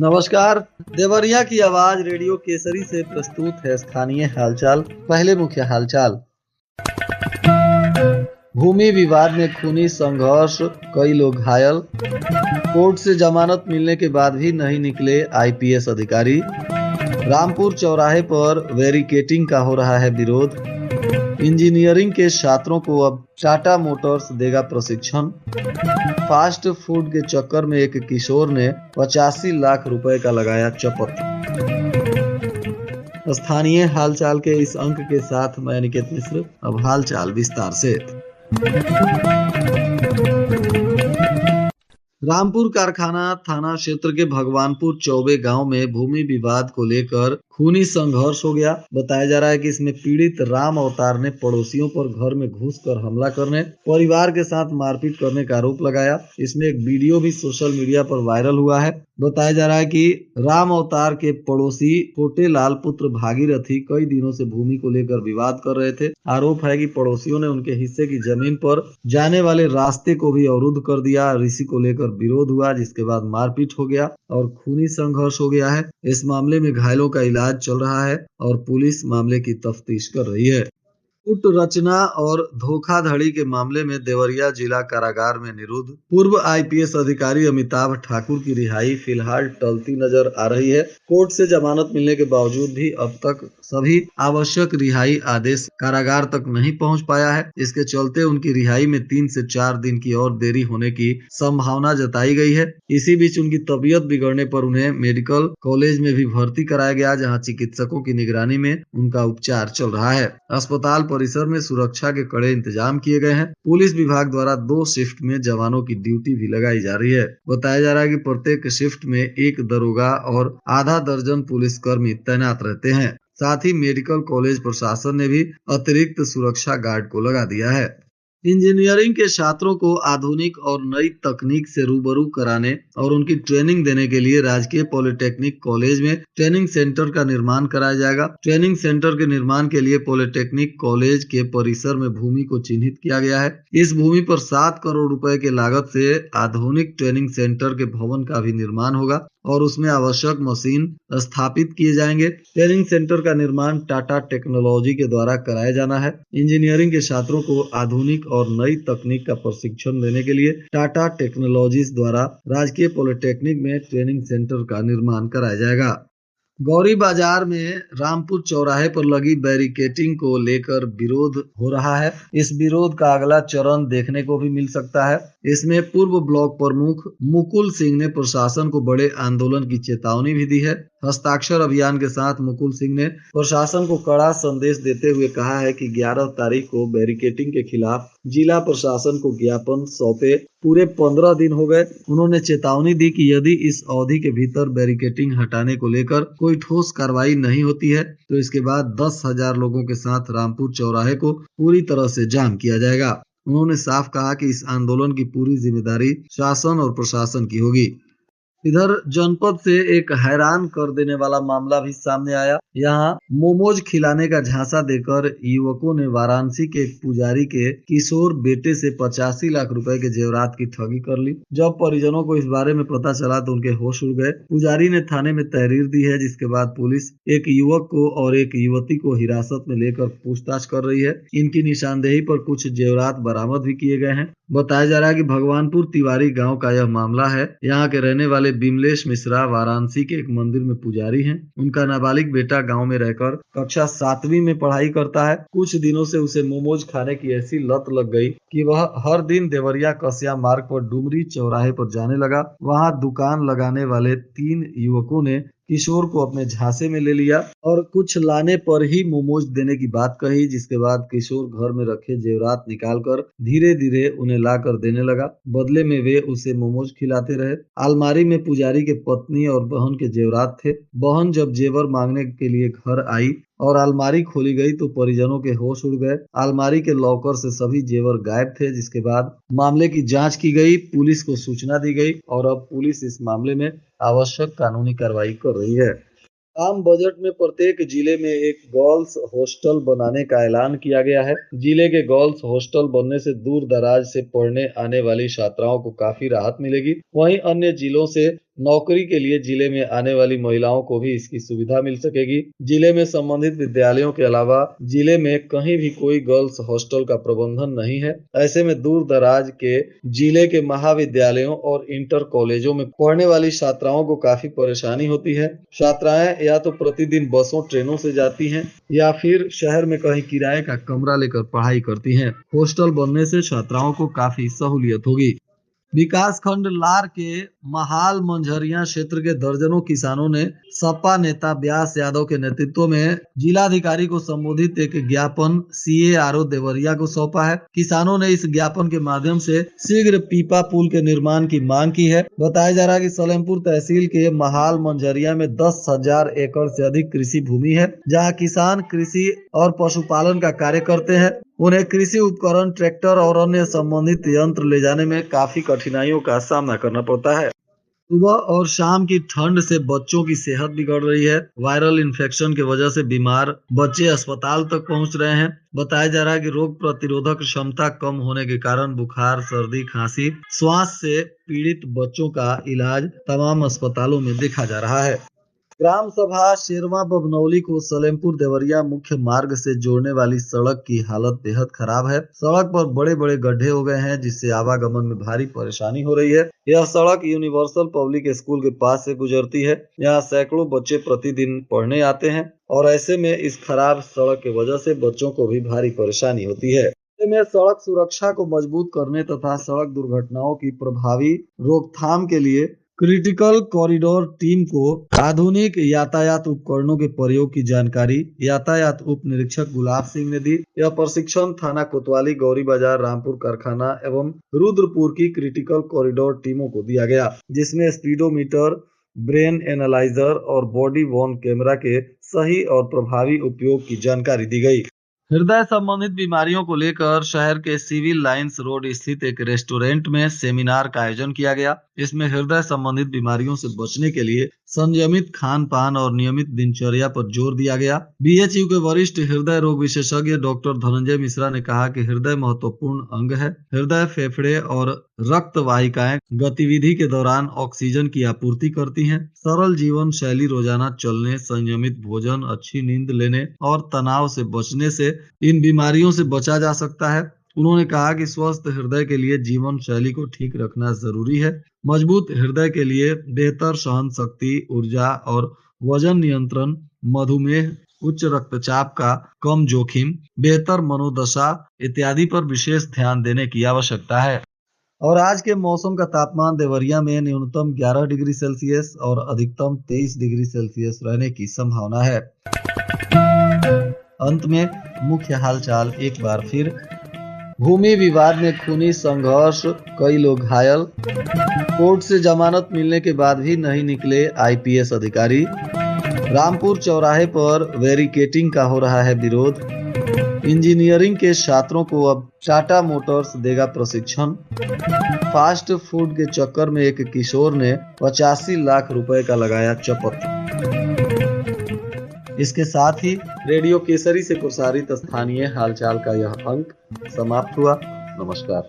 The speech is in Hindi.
नमस्कार। देवरिया की आवाज रेडियो केसरी से प्रस्तुत है स्थानीय हालचाल। पहले मुख्य हालचाल। भूमि विवाद में खूनी संघर्ष, कई लोग घायल। कोर्ट से जमानत मिलने के बाद भी नहीं निकले आईपीएस अधिकारी। रामपुर चौराहे पर बैरिकेडिंग का हो रहा है विरोध। इंजीनियरिंग के छात्रों को अब टाटा मोटर्स देगा प्रशिक्षण। फास्ट फूड के चक्कर में एक किशोर ने 85 लाख रुपए का लगाया चपत। स्थानीय हालचाल के इस अंक के साथ मैं अनिकेत मिश्र। अब हालचाल विस्तार से। रामपुर कारखाना थाना क्षेत्र के भगवानपुर चौबे गांव में भूमि विवाद को लेकर खूनी संघर्ष हो गया। बताया जा रहा है कि इसमें पीड़ित राम अवतार ने पड़ोसियों पर घर में घुसकर हमला करने, परिवार के साथ मारपीट करने का आरोप लगाया। इसमें एक वीडियो भी सोशल मीडिया पर वायरल हुआ है। बताया जा रहा है कि राम अवतार के पड़ोसी छोटे लाल पुत्र भागीरथी कई दिनों से भूमि को लेकर विवाद कर रहे थे। आरोप है कि पड़ोसियों ने उनके हिस्से की जमीन पर जाने वाले रास्ते को भी अवरुद्ध कर दिया। इसी को लेकर विरोध हुआ, जिसके बाद मारपीट हो गया और खूनी संघर्ष हो गया है। इस मामले में घायलों का इलाज चल रहा है और पुलिस मामले की तफ्तीश कर रही है। गुट रचना और धोखाधड़ी के मामले में देवरिया जिला कारागार में निरुद्ध पूर्व आईपीएस अधिकारी अमिताभ ठाकुर की रिहाई फिलहाल टलती नजर आ रही है। कोर्ट से जमानत मिलने के बावजूद भी अब तक सभी आवश्यक रिहाई आदेश कारागार तक नहीं पहुंच पाया है। इसके चलते उनकी रिहाई में 3 से 4 दिन की और देरी होने की संभावना जताई गई है। इसी बीच उनकी तबीयत बिगड़ने पर उन्हें मेडिकल कॉलेज में भी भर्ती कराया गया, जहाँ चिकित्सकों की निगरानी में उनका उपचार चल रहा है। अस्पताल परिसर में सुरक्षा के कड़े इंतजाम किए गए हैं। पुलिस विभाग द्वारा 2 शिफ्ट में जवानों की ड्यूटी भी लगाई जा रही है। बताया जा रहा है कि प्रत्येक शिफ्ट में 1 दरोगा और आधा दर्जन पुलिसकर्मी तैनात रहते हैं। साथ ही मेडिकल कॉलेज प्रशासन ने भी अतिरिक्त सुरक्षा गार्ड को लगा दिया है। इंजीनियरिंग के छात्रों को आधुनिक और नई तकनीक से रूबरू कराने और उनकी ट्रेनिंग देने के लिए राजकीय पॉलिटेक्निक कॉलेज में ट्रेनिंग सेंटर का निर्माण कराया जाएगा। ट्रेनिंग सेंटर के निर्माण के लिए पॉलिटेक्निक कॉलेज के परिसर में भूमि को चिन्हित किया गया है। इस भूमि पर 7 करोड़ रुपए के लागत से आधुनिक ट्रेनिंग सेंटर के भवन का भी निर्माण होगा और उसमें आवश्यक मशीन स्थापित किए जाएंगे। ट्रेनिंग सेंटर का निर्माण टाटा टेक्नोलॉजी के द्वारा कराया जाना है। इंजीनियरिंग के छात्रों को आधुनिक और नई तकनीक का प्रशिक्षण देने के लिए टाटा टेक्नोलॉजीज द्वारा राजकीय पॉलिटेक्निक में ट्रेनिंग सेंटर का निर्माण कराया जाएगा। गौरी बाजार में रामपुर चौराहे पर लगी बैरिकेडिंग को लेकर विरोध हो रहा है। इस विरोध का अगला चरण देखने को भी मिल सकता है। इसमें पूर्व ब्लॉक प्रमुख मुकुल सिंह ने प्रशासन को बड़े आंदोलन की चेतावनी भी दी है। हस्ताक्षर अभियान के साथ मुकुल सिंह ने प्रशासन को कड़ा संदेश देते हुए कहा है कि 11 तारीख को बैरिकेडिंग के खिलाफ जिला प्रशासन को ज्ञापन सौंपे पूरे 15 दिन हो गए। उन्होंने चेतावनी दी कि यदि इस अवधि के भीतर बैरिकेडिंग हटाने को लेकर कोई ठोस कार्रवाई नहीं होती है तो इसके बाद 10,000 लोगों के साथ रामपुर चौराहे को पूरी तरह से जाम किया जाएगा। उन्होंने साफ कहा कि इस आंदोलन की पूरी जिम्मेदारी शासन और प्रशासन की होगी। इधर जनपद से एक हैरान कर देने वाला मामला भी सामने आया। यहाँ मोमोज खिलाने का झांसा देकर युवकों ने वाराणसी के एक पुजारी के किशोर बेटे से 85 लाख रुपए के जेवरात की ठगी कर ली। जब परिजनों को इस बारे में पता चला तो उनके होश उड़ गए। पुजारी ने थाने में तहरीर दी है, जिसके बाद पुलिस एक युवक को और एक युवती को हिरासत में लेकर पूछताछ कर रही है। इनकी निशानदेही पर कुछ जेवरात बरामद भी किए गए हैं। बताया जा रहा है कि भगवानपुर तिवारी गाँव का यह मामला है। यहाँ के रहने वाले बिमलेश मिश्रा वाराणसी के एक मंदिर में पुजारी हैं। उनका नाबालिग बेटा गांव में रहकर कक्षा 7वीं में पढ़ाई करता है। कुछ दिनों से उसे मोमोज खाने की ऐसी लत लग गई कि वह हर दिन देवरिया कसिया मार्ग पर डुमरी चौराहे पर जाने लगा। वहां दुकान लगाने वाले 3 युवकों ने किशोर को अपने झांसे में ले लिया और कुछ लाने पर ही मोमोज देने की बात कही, जिसके बाद किशोर घर में रखे जेवरात निकालकर धीरे धीरे उन्हें लाकर देने लगा। बदले में वे उसे मोमोज खिलाते रहे। अलमारी में पुजारी के पत्नी और बहन के जेवरात थे। बहन जब जेवर मांगने के लिए घर आई और अलमारी खोली गई तो परिजनों के होश उड़ गए। अलमारी के लॉकर से सभी जेवर गायब थे, जिसके बाद मामले की जांच की गई, पुलिस को सूचना दी गई और अब पुलिस इस मामले में आवश्यक कानूनी कार्रवाई कर रही है। आम बजट में प्रत्येक जिले में एक गर्ल्स हॉस्टल बनाने का ऐलान किया गया है। जिले के गर्ल्स हॉस्टल बनने से दूर दराज से पढ़ने आने वाली छात्राओं को काफी राहत मिलेगी। वहीं अन्य जिलों से नौकरी के लिए जिले में आने वाली महिलाओं को भी इसकी सुविधा मिल सकेगी। जिले में संबंधित विद्यालयों के अलावा जिले में कहीं भी कोई गर्ल्स हॉस्टल का प्रबंधन नहीं है। ऐसे में दूर दराज के जिले के महाविद्यालयों और इंटर कॉलेजों में पढ़ने वाली छात्राओं को काफी परेशानी होती है। छात्राएं या तो प्रतिदिन बसों ट्रेनों से जाती हैं या फिर शहर में कहीं किराए का कमरा लेकर पढ़ाई करती हैं। हॉस्टल बनने से छात्राओं को काफी सहूलियत होगी। विकास खंड लार के महाल मंझरिया क्षेत्र के दर्जनों किसानों ने सपा नेता व्यास यादव के नेतृत्व में जिलाधिकारी को संबोधित एक ज्ञापन CARO देवरिया को सौंपा है। किसानों ने इस ज्ञापन के माध्यम से शीघ्र पीपा पुल के निर्माण की मांग की है। बताया जा रहा है कि सलेमपुर तहसील के महाल मंझरिया में 10,000 एकड़ से अधिक कृषि भूमि है, जहाँ किसान कृषि और पशुपालन का कार्य करते हैं। उन्हें कृषि उपकरण, ट्रैक्टर और अन्य संबंधित यंत्र ले जाने में काफी कठिनाइयों का सामना करना पड़ता है। सुबह और शाम की ठंड से बच्चों की सेहत बिगड़ रही है। वायरल इन्फेक्शन की वजह से बीमार बच्चे अस्पताल तक पहुंच रहे हैं। बताया जा रहा है कि रोग प्रतिरोधक क्षमता कम होने के कारण बुखार, सर्दी, खांसी, श्वास से पीड़ित बच्चों का इलाज तमाम अस्पतालों में देखा जा रहा है। ग्राम सभा शेरवा बभनौली को सलेमपुर देवरिया मुख्य मार्ग से जोड़ने वाली सड़क की हालत बेहद खराब है। सड़क पर बड़े बड़े गड्ढे हो गए हैं, जिससे आवागमन में भारी परेशानी हो रही है। यह सड़क यूनिवर्सल पब्लिक स्कूल के पास से गुजरती है। यहाँ सैकड़ों बच्चे प्रतिदिन पढ़ने आते हैं और ऐसे में इस खराब सड़क की वजह से बच्चों को भी भारी परेशानी होती है। ऐसे में सड़क सुरक्षा को मजबूत करने तथा सड़क दुर्घटनाओं की प्रभावी रोकथाम के लिए क्रिटिकल कॉरिडोर टीम को आधुनिक यातायात उपकरणों के प्रयोग की जानकारी यातायात उप निरीक्षक गुलाब सिंह ने दी। यह प्रशिक्षण थाना कोतवाली, गौरी बाजार, रामपुर कारखाना एवं रुद्रपुर की क्रिटिकल कॉरिडोर टीमों को दिया गया, जिसमें स्पीडोमीटर, ब्रेन एनालाइजर और बॉडी वॉर्न कैमरा के सही और प्रभावी उपयोग की जानकारी दी गई। हृदय संबंधित बीमारियों को लेकर शहर के सिविल लाइंस रोड स्थित एक रेस्टोरेंट में सेमिनार का आयोजन किया गया। इसमें हृदय संबंधित बीमारियों से बचने के लिए संयमित खान पान और नियमित दिनचर्या पर जोर दिया गया। BHU के वरिष्ठ हृदय रोग विशेषज्ञ डॉक्टर धनंजय मिश्रा ने कहा कि हृदय महत्वपूर्ण अंग है। हृदय, फेफड़े और रक्त वाहिकाएं गतिविधि के दौरान ऑक्सीजन की आपूर्ति करती हैं। सरल जीवन शैली, रोजाना चलने, संयमित भोजन, अच्छी नींद लेने और तनाव से बचने से इन बीमारियों से बचा जा सकता है। उन्होंने कहा कि स्वस्थ हृदय के लिए जीवन शैली को ठीक रखना जरूरी है। मजबूत हृदय के लिए बेहतर सहन शक्ति, ऊर्जा और वजन नियंत्रण, मधुमेह, उच्च रक्तचाप का कम जोखिम, बेहतर मनोदशा इत्यादि पर विशेष ध्यान देने की आवश्यकता है। और आज के मौसम का तापमान देवरिया में न्यूनतम 11 डिग्री सेल्सियस और अधिकतम 23 डिग्री सेल्सियस रहने की संभावना है। अंत में मुख्य हालचाल एक बार फिर। भूमि विवाद में खूनी संघर्ष, कई लोग घायल। कोर्ट से जमानत मिलने के बाद भी नहीं निकले IPS अधिकारी। रामपुर चौराहे पर बैरिकेडिंग का हो रहा है विरोध। इंजीनियरिंग के छात्रों को अब टाटा मोटर्स देगा प्रशिक्षण। फास्ट फूड के चक्कर में एक किशोर ने 85 लाख रुपए का लगाया चपत। इसके साथ ही रेडियो केसरी से प्रसारित स्थानीय हालचाल का यह अंक समाप्त हुआ। नमस्कार।